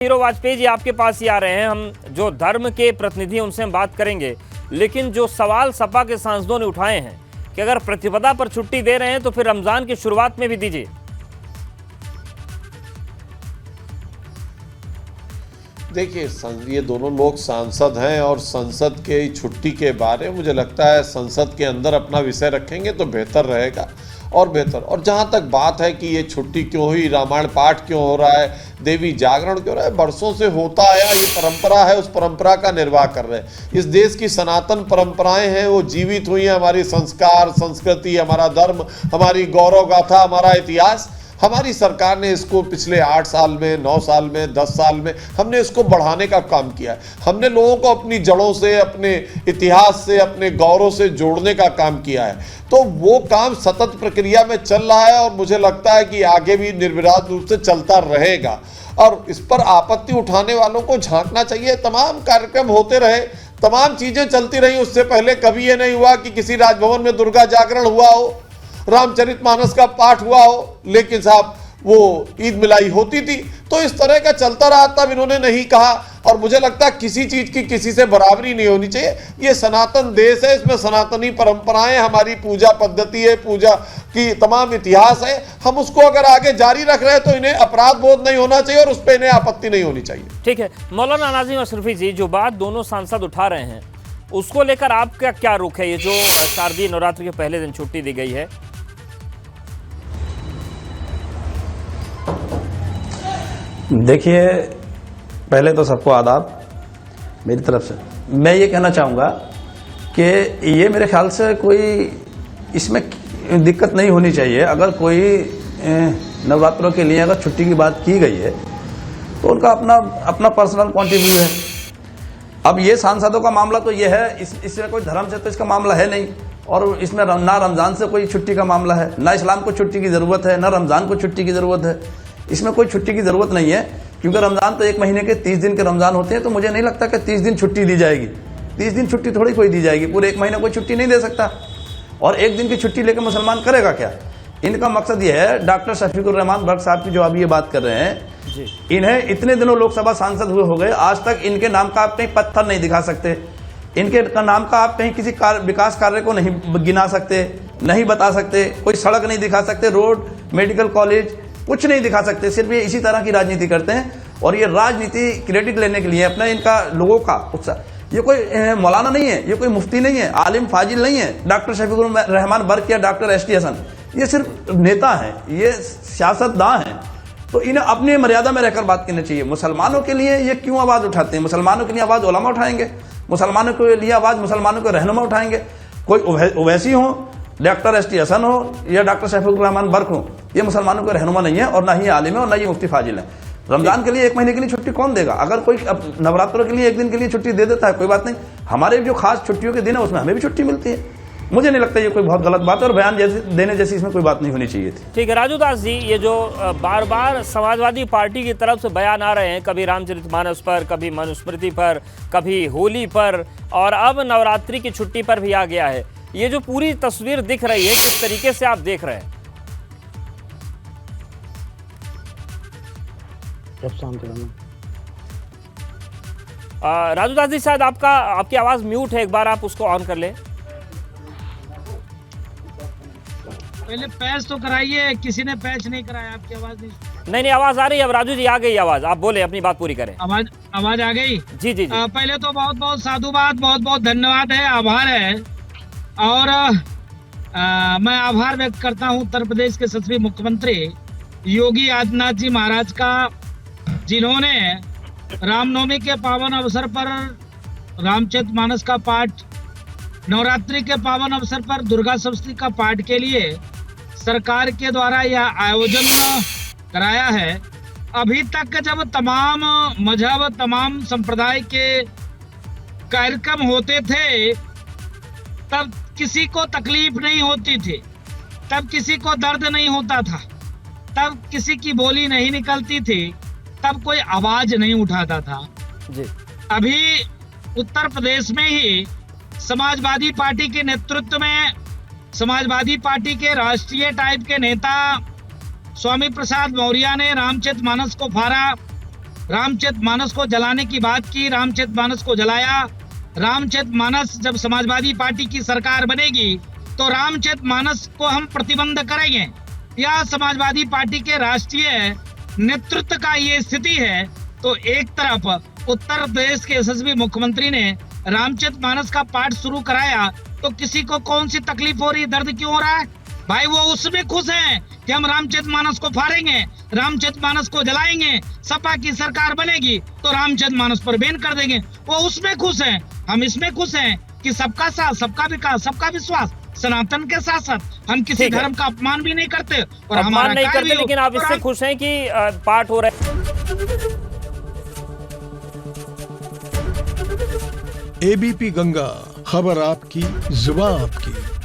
Hero Vajpayee ji आपके पास ही आ रहे हैं। हम जो धर्म के प्रतिनिधि हैं उनसे हम बात करेंगे, लेकिन जो सवाल सपा के सांसदों ने उठाए हैं कि अगर प्रतिपदा पर छुट्टी दे रहे हैं तो फिर रमजान की शुरुआत में भी दीजिए। देखिए, ये दोनों लोग सांसद हैं और संसद के छुट्टी के बारे मुझे लगता है संसद के अंदर अपना विषय रखेंगे तो बेहतर रहेगा और बेहतर। और जहाँ तक बात है कि ये छुट्टी क्यों हुई, रामायण पाठ क्यों हो रहा है, देवी जागरण क्यों हो रहा है, बरसों से होता आया ये परंपरा है, उस परंपरा का निर्वाह कर रहे हैं। इस देश की सनातन परंपराएं हैं, वो जीवित हुई हैं। हमारी संस्कार, संस्कृति, हमारा धर्म, हमारी गौरव गाथा, हमारा इतिहास। हमारी सरकार ने इसको पिछले 8 साल में, 9 साल में, 10 साल में हमने इसको बढ़ाने का काम किया है। हमने लोगों को अपनी जड़ों से, अपने इतिहास से, अपने गौरव से जोड़ने का काम किया है। तो वो काम सतत प्रक्रिया में चल रहा है और मुझे लगता है कि आगे भी निर्विवाद रूप से चलता रहेगा। और इस पर आपत्ति उठाने वालों को झांकना चाहिए। तमाम कार्यक्रम होते रहे, तमाम चीज़ें चलती रही। उससे पहले कभी ये नहीं हुआ कि किसी राजभवन में दुर्गा जागरण हुआ हो, रामचरितमानस का पाठ हुआ हो, लेकिन साहब वो ईद मिलाई होती थी। तो इस तरह का चलता रहा, तब इन्होंने नहीं कहा। और मुझे लगता है किसी चीज़ की किसी से बराबरी नहीं होनी चाहिए। ये सनातन देश है, इसमें सनातनी परंपराएं, हमारी पूजा पद्धति है, पूजा की तमाम इतिहास है। हम उसको अगर आगे जारी रख रहे हैं तो इन्हें अपराध बोध नहीं होना चाहिए और उस पर इन्हें आपत्ति नहीं होनी चाहिए। ठीक है, मौलाना नाज़िम अशरफी जी, जो बात दोनों सांसद उठा रहे हैं उसको लेकर आपका क्या रुख है? ये जो शारदीय नवरात्र के पहले दिन छुट्टी दी गई है। देखिए, पहले तो सबको आदाब मेरी तरफ से। मैं ये कहना चाहूँगा कि ये मेरे ख्याल से कोई इसमें दिक्कत नहीं होनी चाहिए। अगर कोई नवरात्रों के लिए अगर छुट्टी की बात की गई है तो उनका अपना पर्सनल पॉइंट ऑफ व्यू है। अब ये सांसदों का मामला तो ये है, इसमें कोई धर्म से तो इसका मामला है नहीं, और इसमें ना रमज़ान से कोई छुट्टी का मामला है, ना इस्लाम को छुट्टी की ज़रूरत है, ना रमज़ान को छुट्टी की ज़रूरत है। इसमें कोई छुट्टी की ज़रूरत नहीं है, क्योंकि रमज़ान तो 1 महीने के 30 दिन के रमज़ान होते हैं। तो मुझे नहीं लगता कि 30 दिन छुट्टी दी जाएगी। 30 दिन छुट्टी थोड़ी कोई दी जाएगी, पूरे 1 महीने कोई छुट्टी नहीं दे सकता। और 1 दिन की छुट्टी लेकर मुसलमान करेगा क्या? इनका मकसद ये है, डॉक्टर शफीकुर रहमान बर्क साहब की जो अभी ये बात कर रहे हैं जी, इन्हें इतने दिनों लोकसभा सांसद हुए हो गए, आज तक इनके नाम का आप कहीं पत्थर नहीं दिखा सकते, इनके नाम का आप कहीं किसी विकास कार्य को नहीं गिना सकते, नहीं बता सकते, कोई सड़क नहीं दिखा सकते, रोड, मेडिकल कॉलेज कुछ नहीं दिखा सकते। सिर्फ ये इसी तरह की राजनीति करते हैं और ये राजनीति क्रेडिट लेने के लिए अपना इनका लोगों का उत्साह। ये कोई मौलाना नहीं है, ये कोई मुफ्ती नहीं है, आलिम फाजिल नहीं है डॉक्टर शफीकुर रहमान बर्क या डॉक्टर एस टी हसन। ये सिर्फ नेता हैं, ये सियासतदान हैं। तो इन्हें अपनी मर्यादा में रहकर बात करनी चाहिए। मुसलमानों के लिए ये क्यों आवाज़ उठाते हैं? मुसलमानों के लिए आवाज़ उलमा उठाएंगे, मुसलमानों के लिए आवाज़ मुसलमानों के रहनुमा उठाएंगे। कोई ओवैसी हो, डॉक्टर एस टी हसन हो या डॉक्टर शफीकुर रहमान बर्क हो, ये मुसलमानों के रहनुमा नहीं है और ना ही आलिम है और ना ही मुफ्ती फाजिल है। रमजान के लिए 1 महीने के लिए छुट्टी कौन देगा? अगर कोई नवरात्रों के लिए 1 दिन के लिए छुट्टी दे देता है, कोई बात नहीं। हमारे जो खास छुट्टियों के दिन है उसमें हमें भी छुट्टी मिलती है। मुझे नहीं लगता ये कोई बहुत गलत बात है और बयान देने जैसी इसमें कोई बात नहीं होनी चाहिए थी। ठीक है राजू दास जी, ये जो बार बार समाजवादी पार्टी की तरफ से बयान आ रहे हैं, कभी रामचरितमानस पर, कभी मनुस्मृति पर, कभी होली पर, और अब नवरात्रि की छुट्टी पर भी आ गया है। ये जो पूरी तस्वीर दिख रही है, किस तरीके से आप देख रहे हैं? राजू दास जी, शायद आपकी आवाज म्यूट है, एक बार आप उसको ऑन कर लें। पहले पैच तो कराइए, किसी ने पैच नहीं कराया, आपकी आवाज नहीं, आवाज आ रही है। अब राजू जी आ गई आवाज, आप बोले, अपनी बात पूरी करें। आवाज आ गई? जी जी, जी। पहले तो बहुत बहुत साधुवाद, बहुत बहुत धन्यवाद है, आभार है। और मैं आभार व्यक्त करता हूं उत्तर प्रदेश के यशस्वी मुख्यमंत्री योगी आदित्यनाथ जी महाराज का, जिन्होंने रामनवमी के पावन अवसर पर रामचरितमानस का पाठ, नवरात्रि के पावन अवसर पर दुर्गा सप्तमी का पाठ के लिए सरकार के द्वारा यह आयोजन कराया है। अभी तक जब तमाम मजहब, तमाम संप्रदाय के कार्यक्रम होते थे तब किसी को तकलीफ नहीं होती थी, तब किसी को दर्द नहीं होता था, तब किसी की बोली नहीं निकलती थी, तब कोई आवाज नहीं उठाता था जी। अभी उत्तर प्रदेश में ही समाजवादी पार्टी के नेतृत्व में, समाजवादी पार्टी के राष्ट्रीय टाइप के नेता स्वामी प्रसाद मौर्य ने रामचरितमानस को फाड़ा रामचरितमानस को जलाने की बात की, रामचरितमानस को जलाया। रामचरितमानस जब समाजवादी पार्टी की सरकार बनेगी तो रामचरितमानस को हम प्रतिबंध करेंगे। यह समाजवादी पार्टी के राष्ट्रीय नेतृत्व का ये स्थिति है। तो एक तरफ उत्तर प्रदेश के यशस्वी मुख्यमंत्री ने रामचरितमानस का पाठ शुरू कराया, तो किसी को कौन सी तकलीफ हो रही है, दर्द क्यों हो रहा है भाई? वो उसमें खुश हैं कि हम रामचरितमानस को फाड़ेंगे, रामचरितमानस को जलाएंगे, सपा की सरकार बनेगी तो रामचरितमानस पर बैन कर देंगे। वो उसमें खुश हैं, हम इसमें खुश हैं कि सबका साथ, सबका विकास, सबका विश्वास, सनातन के साथ साथ हम किसी धर्म का अपमान भी नहीं करते और अपमान नहीं करते, लेकिन आप इससे खुश हैं कि पाठ हो रहे हैं। एबीपी गंगा, खबर आपकी, जुबान आपकी।